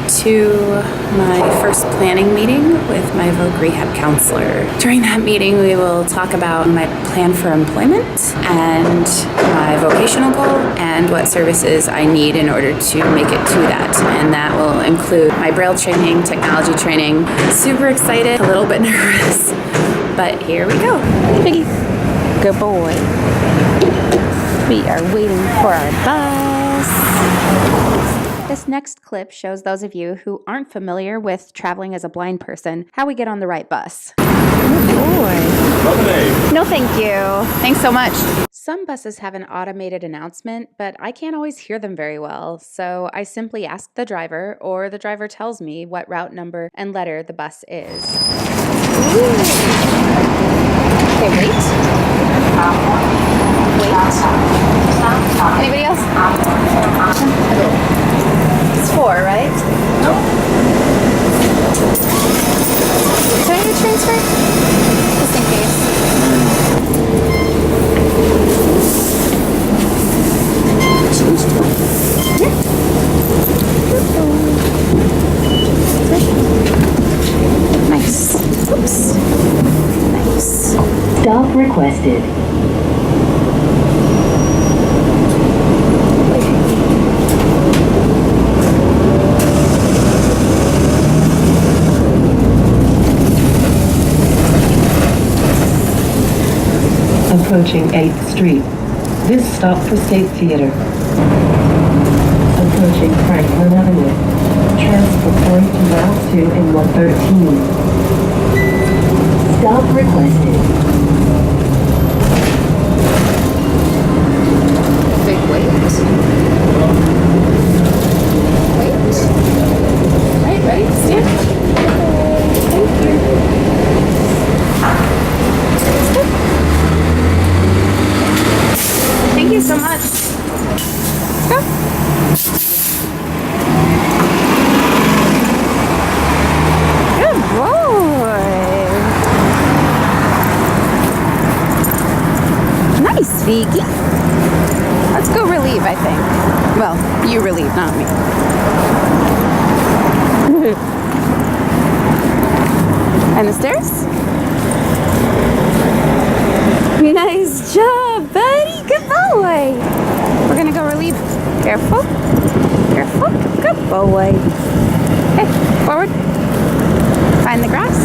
to my first planning meeting with my voc rehab counselor. During that meeting, we will talk about my plan for employment and my vocational goal and what services I need in order to make it to that. And that will include my Braille training, technology training. Super excited, a little bit nervous, but here we go. Piggy, good boy. We are waiting for our bus. This next clip shows those of you who aren't familiar with traveling as a blind person how we get on the right bus. No, thank you. Thanks so much. Some buses have an automated announcement, but I can't always hear them very well, so I simply ask the driver, or the driver tells me what route number and letter the bus is. Okay, wait. Anybody else? It's 4, right? Nope. Can I do transfer? Just in case. Nice. Oops. Nice. Stop requested. Approaching 8th Street. This stop for State Theater. Approaching Franklin Avenue. Transfer point to Route 2 and 113. Stop requested. Big wait. Wait. Right, ready? Stand. Thank you. Thank you so much. Go. Good boy. Nice, Vicky. Let's go relieve, I think. Well, you relieve, not me. And the stairs? Nice job, buddy. Good boy. We're gonna go relieve. Careful. Careful. Good boy. Okay, forward. Find the grass.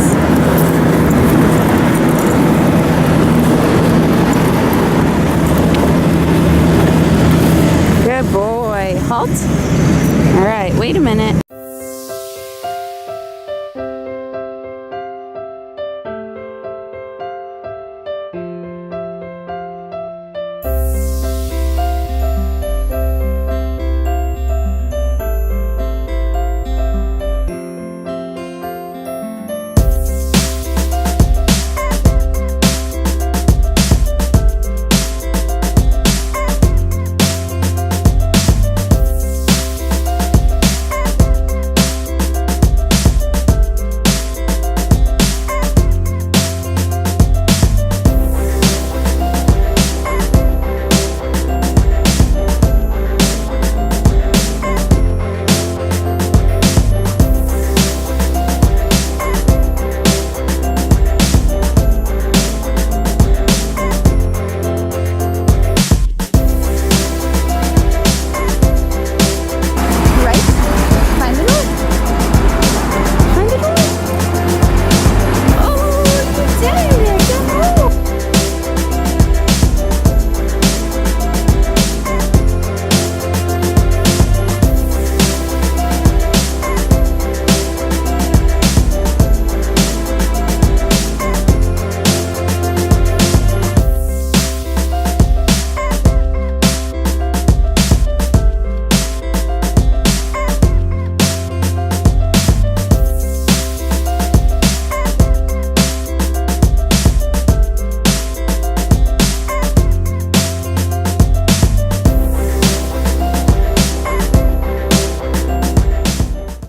Good boy. Halt. All right, wait a minute.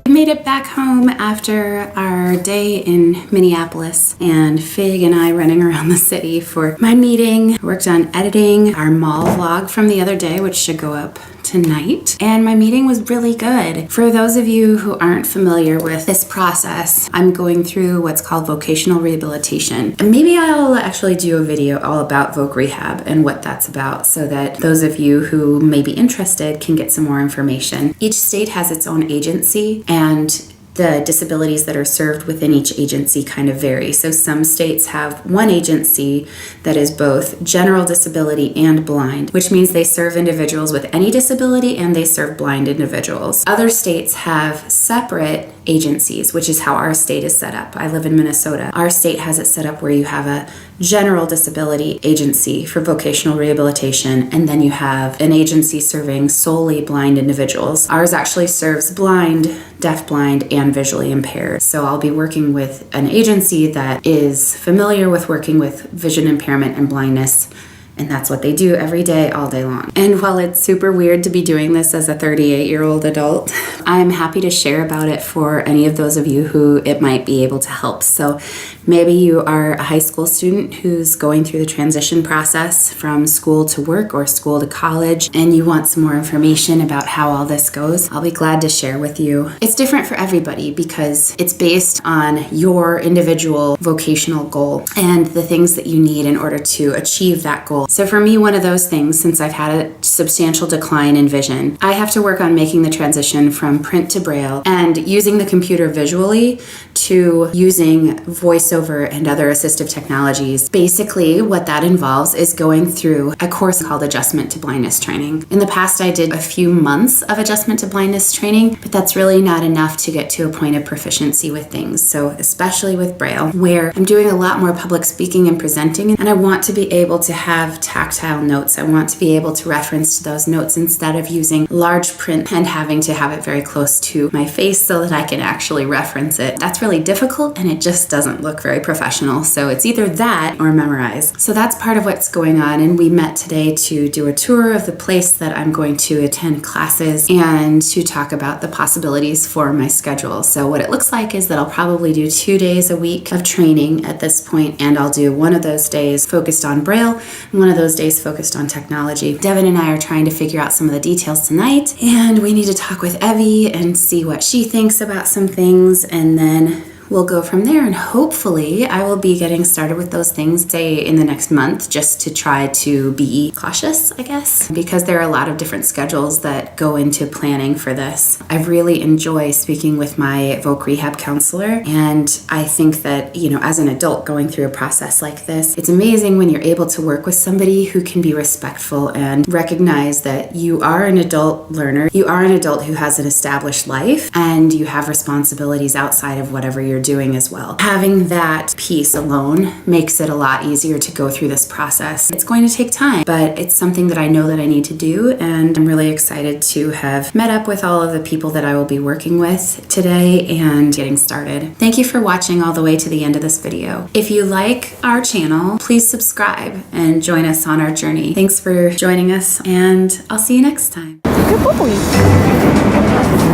Made it back home after our day in Minneapolis, and Fig and I running around the city for my meeting. Worked on editing our mall vlog from the other day, which should go up tonight, and my meeting was really good. For those of you who aren't familiar with this process, I'm going through what's called vocational rehabilitation. And maybe I'll actually do a video all about voc rehab and what that's about so that those of you who may be interested can get some more information. Each state has its own agency, and the disabilities that are served within each agency kind of vary. So some states have one agency that is both general disability and blind, which means they serve individuals with any disability and they serve blind individuals. Other states have separate agencies, which is how our state is set up. I live in Minnesota. Our state has it set up where you have a general disability agency for vocational rehabilitation, and then you have an agency serving solely blind individuals. Ours actually serves blind, deafblind, and visually impaired. So I'll be working with an agency that is familiar with working with vision impairment and blindness, and that's what they do every day, all day long. And while it's super weird to be doing this as a 38-year-old adult, I'm happy to share about it for any of those of you who it might be able to help. So maybe you are a high school student who's going through the transition process from school to work or school to college, and you want some more information about how all this goes. I'll be glad to share with you. It's different for everybody because it's based on your individual vocational goal and the things that you need in order to achieve that goal. So for me, one of those things, since I've had a substantial decline in vision, I have to work on making the transition from print to Braille and using the computer visually to using voiceover and other assistive technologies. Basically, what that involves is going through a course called Adjustment to Blindness Training. In the past, I did a few months of Adjustment to Blindness Training, but that's really not enough to get to a point of proficiency with things. So especially with Braille, where I'm doing a lot more public speaking and presenting, and I want to be able to have tactile notes. I want to be able to reference to those notes instead of using large print and having to have it very close to my face so that I can actually reference it. That's really difficult, and it just doesn't look very professional. So it's either that or memorize. So that's part of what's going on, and we met today to do a tour of the place that I'm going to attend classes and to talk about the possibilities for my schedule. So what it looks like is that I'll probably do 2 days a week of training at this point, and I'll do one of those days focused on Braille and one of those days focused on technology. Devin and I are trying to figure out some of the details tonight, and we need to talk with Evie and see what she thinks about some things, and then we'll go from there, and hopefully I will be getting started with those things, say, in the next month, just to try to be cautious, I guess, because there are a lot of different schedules that go into planning for this. I really enjoy speaking with my voc rehab counselor, and I think that, as an adult going through a process like this, it's amazing when you're able to work with somebody who can be respectful and recognize that you are an adult learner, you are an adult who has an established life, and you have responsibilities outside of whatever you're doing as well. Having that piece alone makes it a lot easier to go through this process. It's going to take time, but it's something that I know that I need to do, and I'm really excited to have met up with all of the people that I will be working with today and getting started. Thank you for watching all the way to the end of this video. If you like our channel, please subscribe and join us on our journey. Thanks for joining us, and I'll see you next time. Good boy.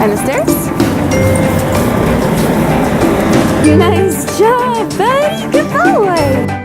And the stairs? Nice job, buddy. Good boy.